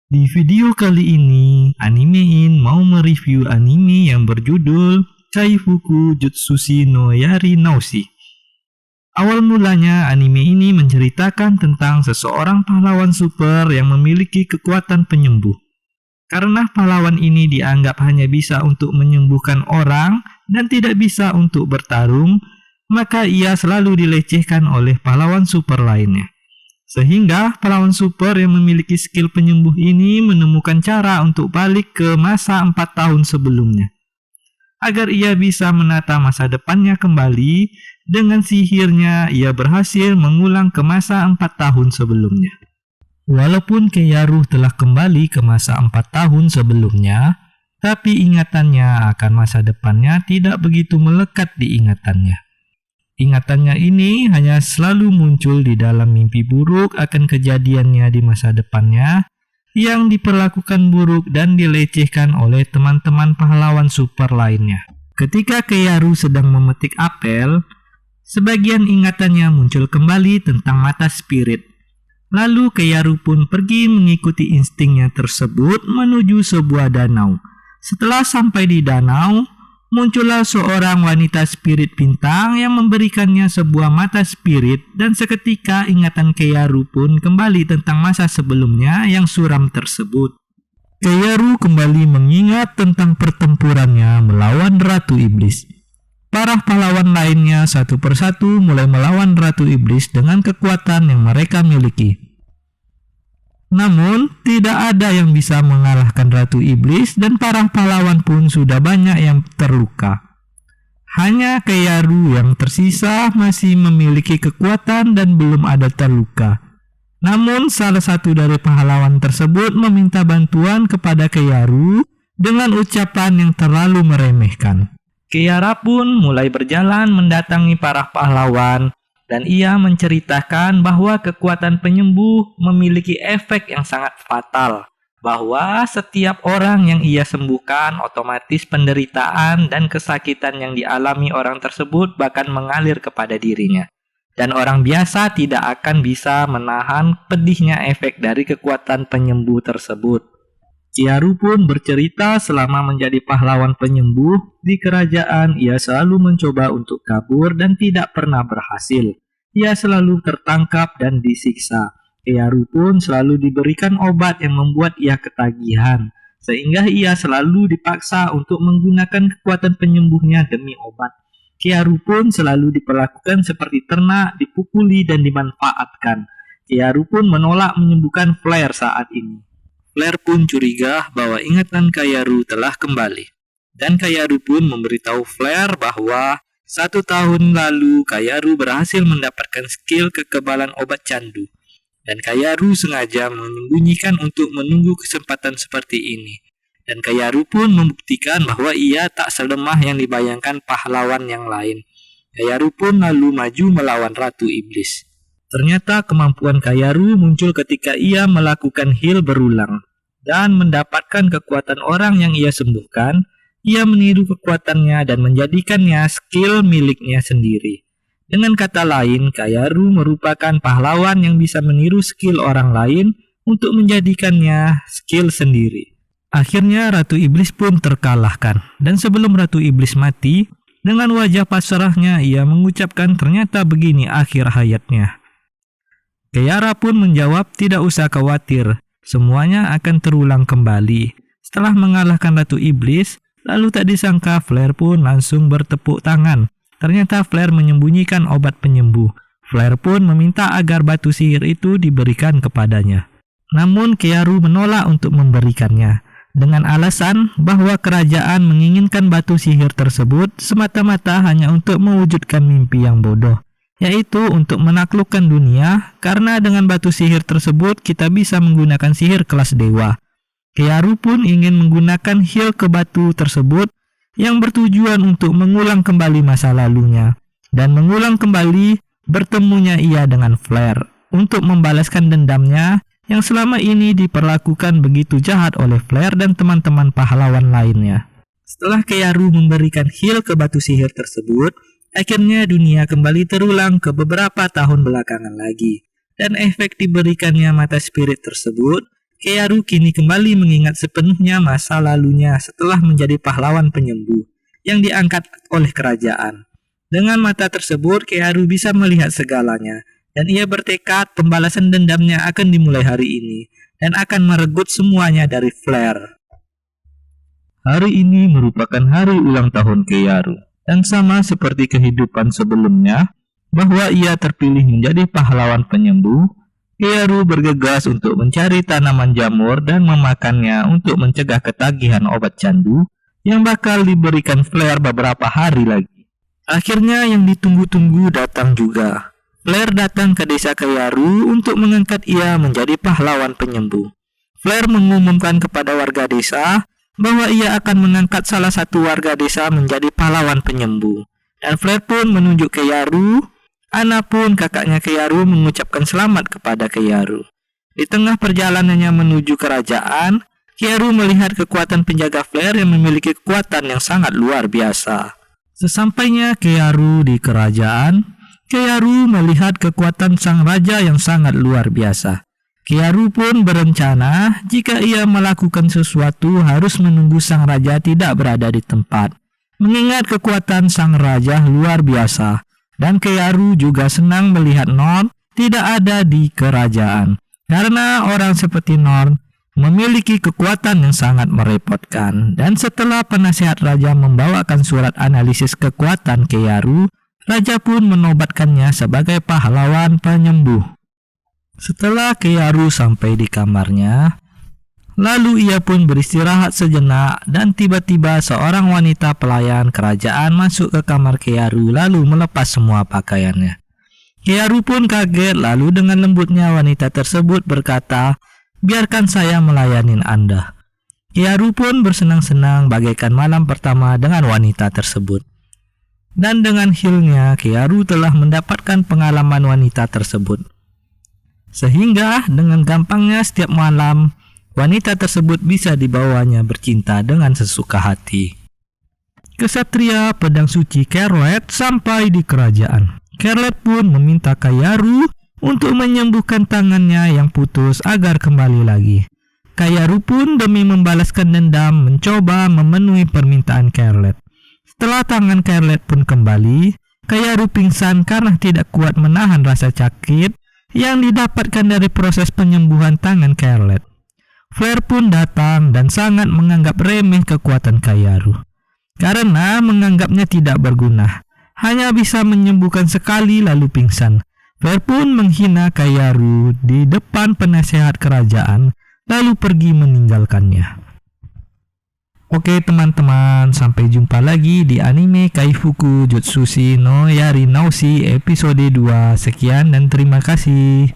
Di video kali ini, Animein mau mereview anime yang berjudul Kaifuku Jutsushi no Yari Naoshi. Awal mulanya, anime ini menceritakan tentang seseorang pahlawan super yang memiliki kekuatan penyembuh. Karena pahlawan ini dianggap hanya bisa untuk menyembuhkan orang dan tidak bisa untuk bertarung, maka ia selalu dilecehkan oleh pahlawan super lainnya. Sehingga pahlawan super yang memiliki skill penyembuh ini menemukan cara untuk balik ke masa 4 tahun sebelumnya. Agar ia bisa menata masa depannya kembali, dengan sihirnya ia berhasil mengulang ke masa 4 tahun sebelumnya. Walaupun Keiyaru telah kembali ke masa 4 tahun sebelumnya, tapi ingatannya akan masa depannya tidak begitu melekat di ingatannya. Ingatannya ini hanya selalu muncul di dalam mimpi buruk akan kejadiannya di masa depannya yang diperlakukan buruk dan dilecehkan oleh teman-teman pahlawan super lainnya. Ketika Keiyaru sedang memetik apel, sebagian ingatannya muncul kembali tentang mata spirit. Lalu Keiyaru pun pergi mengikuti instingnya tersebut menuju sebuah danau. Setelah sampai di danau, muncullah seorang wanita spirit bintang yang memberikannya sebuah mata spirit dan seketika ingatan Keiyaru pun kembali tentang masa sebelumnya yang suram tersebut. Keiyaru kembali mengingat tentang pertempurannya melawan Ratu Iblis. Para pahlawan lainnya satu persatu mulai melawan Ratu Iblis dengan kekuatan yang mereka miliki. Namun, tidak ada yang bisa mengalahkan Ratu Iblis dan para pahlawan pun sudah banyak yang terluka. Hanya Keiyaru yang tersisa masih memiliki kekuatan dan belum ada terluka. Namun, salah satu dari pahlawan tersebut meminta bantuan kepada Keiyaru dengan ucapan yang terlalu meremehkan. Keiyaru pun mulai berjalan mendatangi para pahlawan. Dan ia menceritakan bahwa kekuatan penyembuh memiliki efek yang sangat fatal. Bahwa setiap orang yang ia sembuhkan otomatis penderitaan dan kesakitan yang dialami orang tersebut bahkan mengalir kepada dirinya. Dan orang biasa tidak akan bisa menahan pedihnya efek dari kekuatan penyembuh tersebut. Keiyaru pun bercerita selama menjadi pahlawan penyembuh di kerajaan ia selalu mencoba untuk kabur dan tidak pernah berhasil. Ia selalu tertangkap dan disiksa. Keiyaru pun selalu diberikan obat yang membuat ia ketagihan, sehingga ia selalu dipaksa untuk menggunakan kekuatan penyembuhnya demi obat. Keiyaru pun selalu diperlakukan seperti ternak, dipukuli dan dimanfaatkan. Keiyaru pun menolak menyembuhkan Flare saat ini. Flare pun curiga bahwa ingatan Keiyaru telah kembali. Dan Keiyaru pun memberitahu Flare bahwa 1 tahun lalu Keiyaru berhasil mendapatkan skill kekebalan obat candu. Dan Keiyaru sengaja menyembunyikan untuk menunggu kesempatan seperti ini. Dan Keiyaru pun membuktikan bahwa ia tak selemah yang dibayangkan pahlawan yang lain. Keiyaru pun lalu maju melawan Ratu Iblis. Ternyata kemampuan Keiyaru muncul ketika ia melakukan heal berulang. Dan mendapatkan kekuatan orang yang ia sembuhkan, ia meniru kekuatannya dan menjadikannya skill miliknya sendiri. Dengan kata lain, Keiyaru merupakan pahlawan yang bisa meniru skill orang lain untuk menjadikannya skill sendiri. Akhirnya Ratu Iblis pun terkalahkan. Dan sebelum Ratu Iblis mati, dengan wajah pasrahnya ia mengucapkan ternyata begini akhir hayatnya. Keiyaru pun menjawab tidak usah khawatir, semuanya akan terulang kembali. Setelah mengalahkan Ratu Iblis, lalu tak disangka Flare pun langsung bertepuk tangan. Ternyata Flare menyembunyikan obat penyembuh. Flare pun meminta agar batu sihir itu diberikan kepadanya. Namun Keiyaru menolak untuk memberikannya. Dengan alasan bahwa kerajaan menginginkan batu sihir tersebut semata-mata hanya untuk mewujudkan mimpi yang bodoh. Yaitu untuk menaklukkan dunia, karena dengan batu sihir tersebut kita bisa menggunakan sihir kelas dewa. Keiyaru pun ingin menggunakan heal ke batu tersebut yang bertujuan untuk mengulang kembali masa lalunya dan mengulang kembali bertemunya ia dengan Flare untuk membalaskan dendamnya yang selama ini diperlakukan begitu jahat oleh Flare dan teman-teman pahlawan lainnya. Setelah Keiyaru memberikan heal ke batu sihir tersebut, akhirnya dunia kembali terulang ke beberapa tahun belakangan lagi. Dan efek diberikannya mata spirit tersebut Keiaru kini kembali mengingat sepenuhnya masa lalunya setelah menjadi pahlawan penyembuh yang diangkat oleh kerajaan. Dengan mata tersebut, Keiaru bisa melihat segalanya, dan ia bertekad pembalasan dendamnya akan dimulai hari ini, dan akan meregut semuanya dari Flare. Hari ini merupakan hari ulang tahun Keiaru, dan sama seperti kehidupan sebelumnya, bahwa ia terpilih menjadi pahlawan penyembuh, Keiaru bergegas untuk mencari tanaman jamur dan memakannya untuk mencegah ketagihan obat candu yang bakal diberikan Flare beberapa hari lagi. Akhirnya yang ditunggu-tunggu datang juga. Flare datang ke desa Keiaru untuk mengangkat ia menjadi pahlawan penyembuh. Flare mengumumkan kepada warga desa bahwa ia akan mengangkat salah satu warga desa menjadi pahlawan penyembuh. Dan Flare pun menunjuk Keiaru. Anna pun kakaknya Keiaru mengucapkan selamat kepada Keiaru. Di tengah perjalanannya menuju kerajaan, Keiaru melihat kekuatan penjaga Flare yang memiliki kekuatan yang sangat luar biasa. Sesampainya Keiaru di kerajaan, Keiaru melihat kekuatan sang raja yang sangat luar biasa. Keiaru pun berencana jika ia melakukan sesuatu harus menunggu sang raja tidak berada di tempat, mengingat kekuatan sang raja luar biasa. Dan Keiaru juga senang melihat Norn tidak ada di kerajaan, karena orang seperti Norn memiliki kekuatan yang sangat merepotkan. Dan setelah penasehat raja membawakan surat analisis kekuatan Keiaru, raja pun menobatkannya sebagai pahlawan penyembuh. Setelah Keiaru sampai di kamarnya, lalu ia pun beristirahat sejenak dan tiba-tiba seorang wanita pelayan kerajaan masuk ke kamar Keiaru lalu melepas semua pakaiannya. Keiaru pun kaget, lalu dengan lembutnya wanita tersebut berkata, "Biarkan saya melayani Anda." Keiaru pun bersenang-senang bagaikan malam pertama dengan wanita tersebut. Dan dengan hilnya, Keiaru telah mendapatkan pengalaman wanita tersebut. Sehingga dengan gampangnya setiap malam, wanita tersebut bisa dibawanya bercinta dengan sesuka hati. Kesatria pedang suci Kerlet sampai di kerajaan. Kerlet pun meminta Keiaru untuk menyembuhkan tangannya yang putus agar kembali lagi. Keiaru pun demi membalaskan dendam mencoba memenuhi permintaan Kerlet. Setelah tangan Kerlet pun kembali, Keiaru pingsan karena tidak kuat menahan rasa sakit yang didapatkan dari proses penyembuhan tangan Kerlet. Flare pun datang dan sangat menganggap remeh kekuatan Keiaru, karena menganggapnya tidak berguna, hanya bisa menyembuhkan sekali lalu pingsan. Flare pun menghina Keiaru di depan penasehat kerajaan, lalu pergi meninggalkannya. Oke teman-teman, sampai jumpa lagi di anime Kaifuku Jutsushi no Yarinaushi episode 2. Sekian dan terima kasih.